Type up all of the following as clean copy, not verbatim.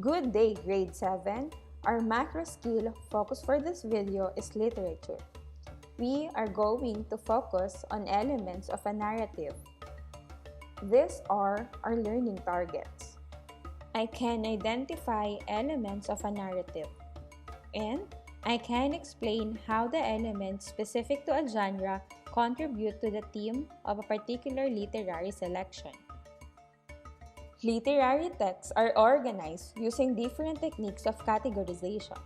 Good day, grade 7. Our macro skill focus for this video is literature. We are going to focus on elements of a narrative. These are our learning targets. I can identify elements of a narrative, and I can explain how the elements specific to a genre contribute to the theme of a particular literary selection. Literary texts are organized using different techniques of categorization.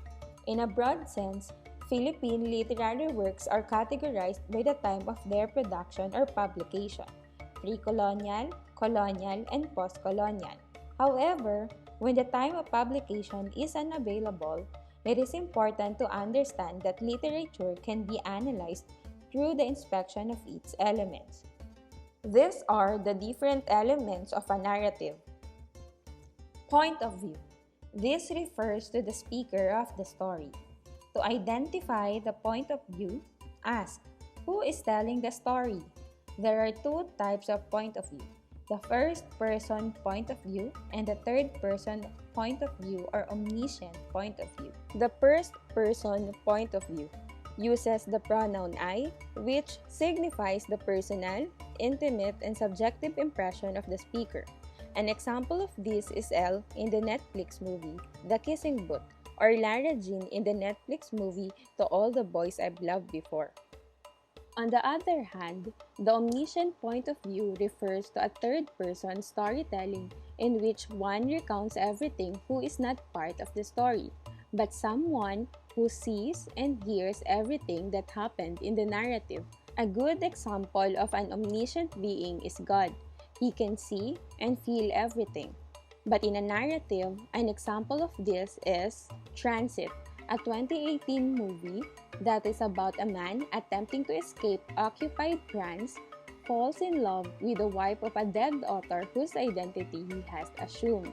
In a broad sense, Philippine literary works are categorized by the time of their production or publication: pre-colonial, colonial, and post-colonial. However, when the time of publication is unavailable, it is important to understand that literature can be analyzed through the inspection of its elements. These are the different elements of a narrative. Point of view. This refers to the speaker of the story. To identify the point of view, ask, who is telling the story? There are two types of point of view: the first-person point of view and the third-person point of view or omniscient point of view. The first-person point of view uses the pronoun I, which signifies the personal, intimate, and subjective impression of the speaker. An example of this is Elle in the Netflix movie The Kissing Booth, or Lara Jean in the Netflix movie To All the Boys I've Loved Before. On the other hand, the omniscient point of view refers to a third-person storytelling in which one recounts everything who is not part of the story, but someone who sees and hears everything that happened in the narrative. A good example of an omniscient being is God. He can see and feel everything. But in a narrative, an example of this is Transit, a 2018 movie that is about a man attempting to escape occupied France, falls in love with the wife of a dead author whose identity he has assumed.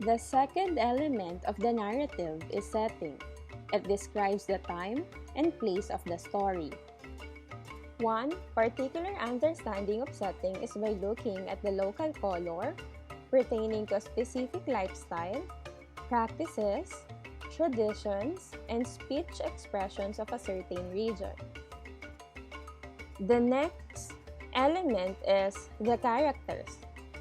The second element of the narrative is setting. It describes the time and place of the story. One particular understanding of setting is by looking at the local color pertaining to a specific lifestyle, practices, traditions, and speech expressions of a certain region. The next element is the characters.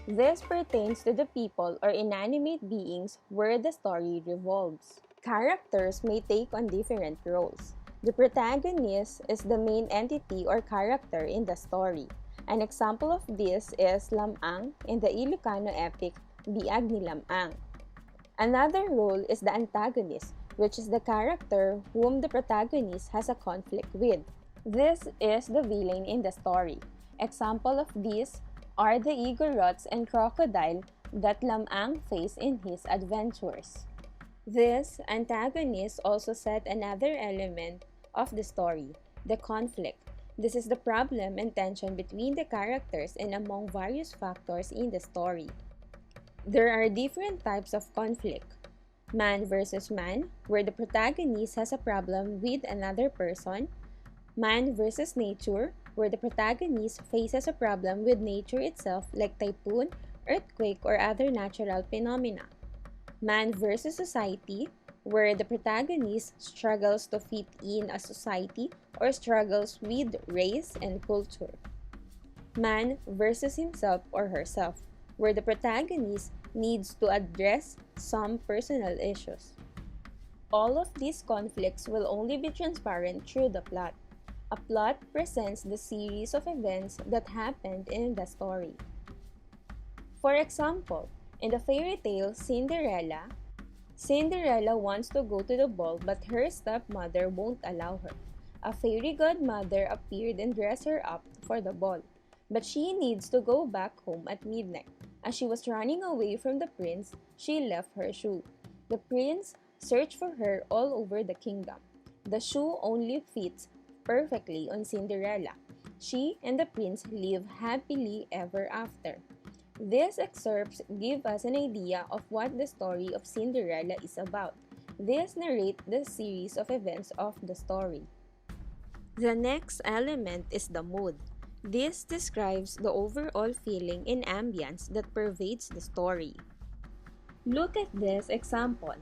This pertains to the people or inanimate beings where the story revolves. Characters may take on different roles. The protagonist is the main entity or character in the story. An example of this is Lamang in the Ilocano epic Biag ni Lamang. Another role is the antagonist, which is the character whom the protagonist has a conflict with. This is the villain in the story. Example of these are the Igorots and crocodile that Lamang face in his adventures. This antagonist also set another element of the story, the conflict. This is the problem and tension between the characters and among various factors in the story. There are different types of conflict. Man versus man, where the protagonist has a problem with another person. Man versus nature, where the protagonist faces a problem with nature itself like typhoon, earthquake, or other natural phenomena. Man versus society, where the protagonist struggles to fit in a society or struggles with race and culture. Man versus himself or herself, where the protagonist needs to address some personal issues. All of these conflicts will only be transparent through the plot. A plot presents the series of events that happened in the story. For example, in the fairy tale Cinderella, Cinderella wants to go to the ball but her stepmother won't allow her. A fairy godmother appeared and dressed her up for the ball, but she needs to go back home at midnight. As she was running away from the prince, she left her shoe. The prince searched for her all over the kingdom. The shoe only fits perfectly on Cinderella. She and the prince live happily ever after. These excerpts give us an idea of what the story of Cinderella is about. These narrate the series of events of the story. The next element is the mood. This describes the overall feeling and ambience that pervades the story. Look at this example.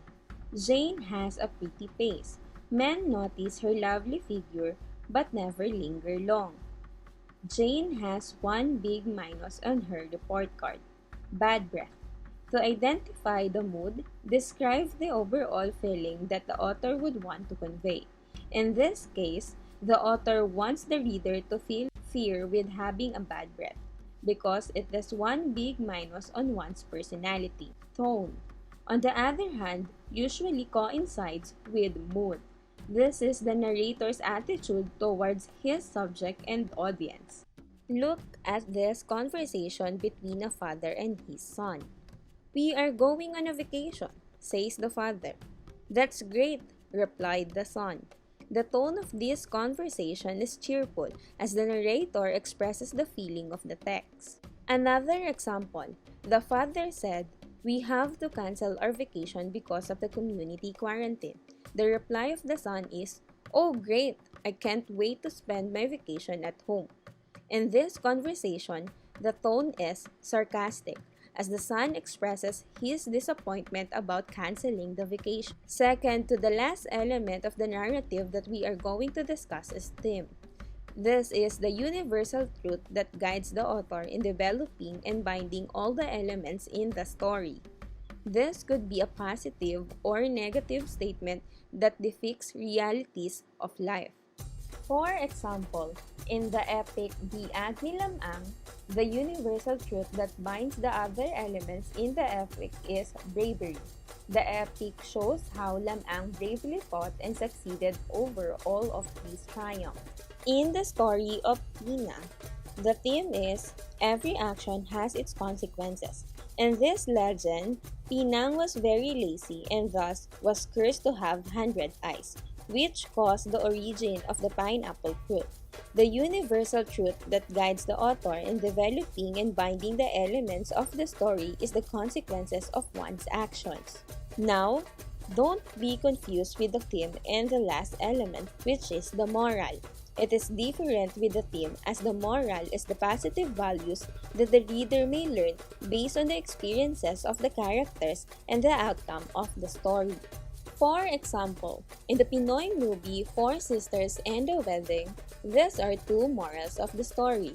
Jane has a pretty face. Men notice her lovely figure but never linger long. Jane has one big minus on her report card: bad breath. To identify the mood, describe the overall feeling that the author would want to convey. In this case, the author wants the reader to feel fear with having a bad breath because it is one big minus on one's personality. Tone, on the other hand, usually coincides with mood. This is the narrator's attitude towards his subject and audience. Look at this conversation between a father and his son. "We are going on a vacation," says the father. "That's great," replied the son. The tone of this conversation is cheerful as the narrator expresses the feeling of the text. Another example, the father said, "We have to cancel our vacation because of the community quarantine." The reply of the son is, "Oh, great! I can't wait to spend my vacation at home." In this conversation, the tone is sarcastic as the son expresses his disappointment about canceling the vacation. Second to the last element of the narrative that we are going to discuss is theme. This is the universal truth that guides the author in developing and binding all the elements in the story. This could be a positive or negative statement that depicts realities of life. For example, in the epic Diag ni Lamang, the universal truth that binds the other elements in the epic is bravery. The epic shows how Lamang bravely fought and succeeded over all of these triumphs. In the story of Tina, the theme is every action has its consequences. In this legend, Pinang was very lazy and thus was cursed to have 100 eyes, which caused the origin of the pineapple fruit. The universal truth that guides the author in developing and binding the elements of the story is the consequences of one's actions. Now, don't be confused with the theme and the last element, which is the moral. It is different with the theme as the moral is the positive values that the reader may learn based on the experiences of the characters and the outcome of the story. For example, in the Pinoy movie Four Sisters and a Wedding, these are two morals of the story.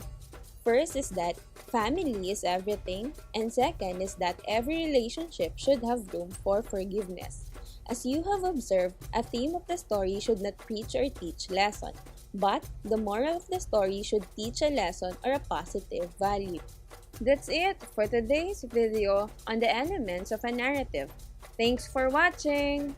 First is that family is everything, and second is that every relationship should have room for forgiveness. As you have observed, a theme of the story should not preach or teach lesson, but the moral of the story should teach a lesson or a positive value. That's it for today's video on the elements of a narrative. Thanks for watching!